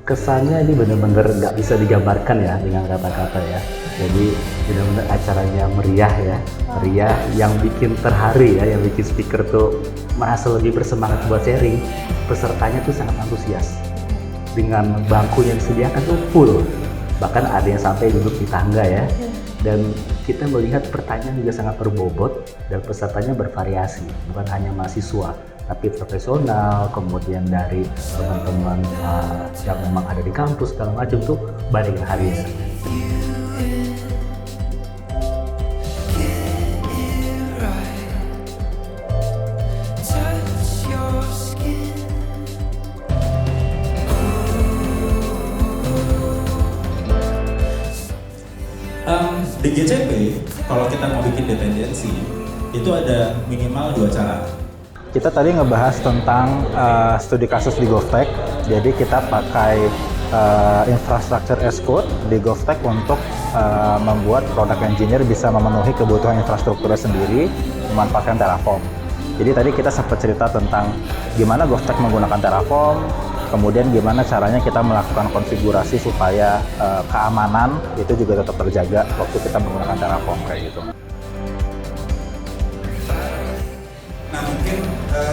Kesannya ini benar-benar nggak bisa digambarkan ya dengan kata-kata ya. Jadi benar-benar acaranya meriah ya, meriah yang bikin terharu ya, yang bikin speaker tuh merasa lebih bersemangat buat sharing. Pesertanya tuh sangat antusias. Dengan bangku yang disediakan tuh full, bahkan ada yang sampai duduk di tangga ya. Dan kita melihat pertanyaan juga sangat berbobot dan pesertanya bervariasi, bukan hanya mahasiswa tapi profesional, kemudian dari teman-teman yang memang ada di kampus segala macam tuh banyak yang hadir. Di GCP, kalau kita mau bikin dependensi, itu ada minimal 2 cara. Kita tadi ngebahas tentang studi kasus di GovTech, jadi kita pakai infrastructure as code di GovTech untuk membuat product engineer bisa memenuhi kebutuhan infrastrukturnya sendiri memanfaatkan Terraform. Jadi tadi kita sempat cerita tentang gimana GovTech menggunakan Terraform, kemudian gimana caranya kita melakukan konfigurasi supaya keamanan itu juga tetap terjaga waktu kita menggunakan Terraform kayak gitu. Nah mungkin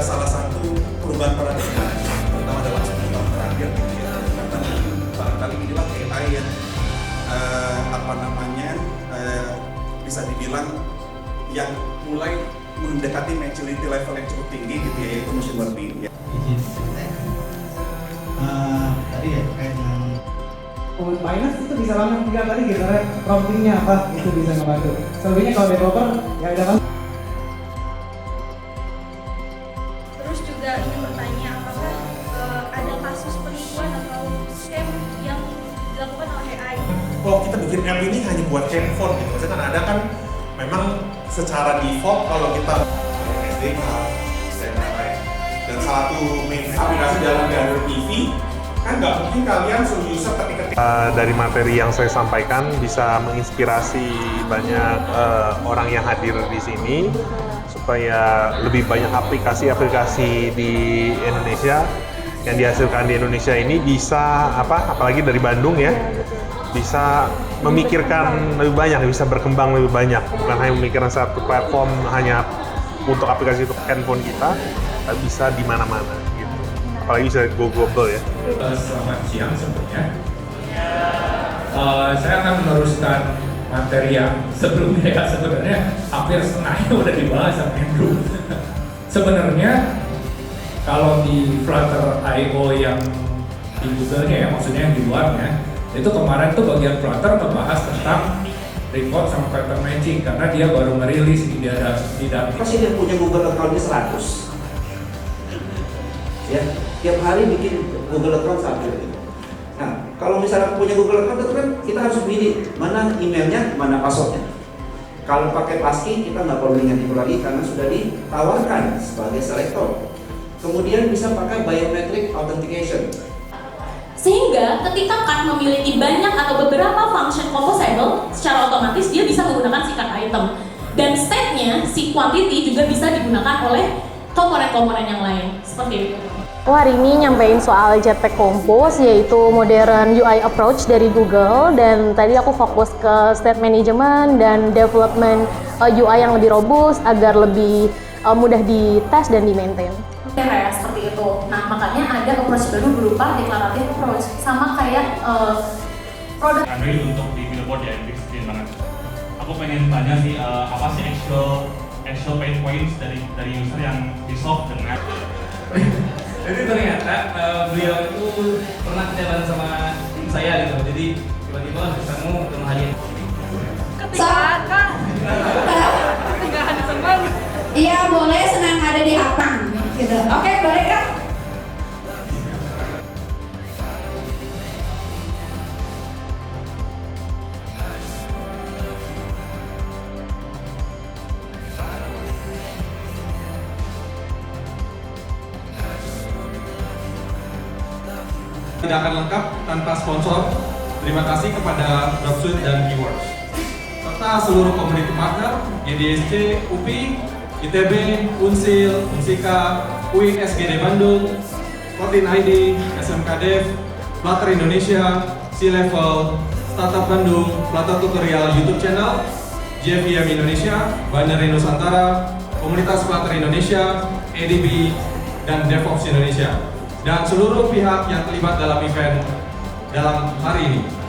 salah satu perubahan paradigma, terutama dalam 10 tahun terakhir gitu ya, barangkali inilah AI yang bisa dibilang yang mulai mendekati maturity level yang cukup tinggi gitu ya, yaitu machine learning. Ya. Tadi ya terkait dengan Binance itu bisa banget tinggal tadi gitu, promptingnya apa itu bisa ngebantu. Selebihnya kalau developer ya udah kan. Terus juga ingin bertanya apakah ada kasus penipuan atau scam yang dilakukan oleh AI? Oh kita bikin app ini hanya buat handphone gitu, maksudnya kan ada kan memang secara default kalau kita SDK dan lain-lain. Dan satu main aplikasi dalam Gather TV kan nggak mungkin kalian seluruh user ketika dari materi yang saya sampaikan bisa menginspirasi banyak orang yang hadir di sini supaya lebih banyak aplikasi-aplikasi di Indonesia yang dihasilkan di Indonesia ini bisa apalagi dari Bandung ya, bisa memikirkan lebih banyak, bisa berkembang lebih banyak, bukan hanya memikirkan satu platform hanya untuk aplikasi untuk handphone kita, tapi bisa di mana-mana gitu. Apalagi bisa go global ya. Selamat siang semuanya. Saya akan meneruskan materi yang sebelumnya ya, sebenarnya hampir setengahnya udah dibahas sama Andrew. Sebenarnya kalau di Flutter.io yang di Google-nya ya, maksudnya yang di luarnya, itu kemarin tuh bagian Flutter ngebahas tentang report sama pattern matching karena dia baru merilis di dalam. Pasti dia punya Google account-nya 100. Ya, tiap hari bikin Google account satu gitu. Nah, kalau misalnya punya Google account itu kan kita harus pilih mana emailnya, mana passwordnya. Kalau pakai passkey kita nggak perlu ingat itu lagi karena sudah ditawarkan sebagai selector. Kemudian bisa pakai biometric authentication. Sehingga ketika card memiliki banyak atau beberapa function composable, secara otomatis dia bisa menggunakan si card item. Dan state-nya, si quantity juga bisa digunakan oleh komponen-komponen yang lain. Seperti itu. Hari ini nyampein soal Jetpack Compose, yaitu modern UI approach dari Google, dan tadi aku fokus ke state management dan development UI yang lebih robust agar lebih mudah dites dan di-maintain. Ya, seperti itu. Nah, makanya ada approach baru berupa declarative approach, sama kayak produk. Android untuk di billboard ya, keren banget. Aku pengen tanya sih, apa sih actual pain points dari user yang di-solve dengan Jadi ternyata beliau itu pernah jalan sama tim saya gitu, jadi tiba-tiba ketemu dengan Haji. Ketika ada teman. Iya boleh, senang ada di Apang gitu. Oke, boleh Kak? Tidak akan lengkap tanpa sponsor. Terima kasih kepada Dropsuite dan Keywords serta seluruh community partner GDSC, UPI, ITB, Unsil, Unsika, UIN SGD Bandung, Koordin ID, SMK Dev, Flutter Indonesia, C-Level, Startup Bandung, Flutter Tutorial YouTube channel, JVM Indonesia, Binary Nusantara, Komunitas Flutter Indonesia, ADB, dan DevOps Indonesia, dan seluruh pihak yang terlibat dalam event dalam hari ini.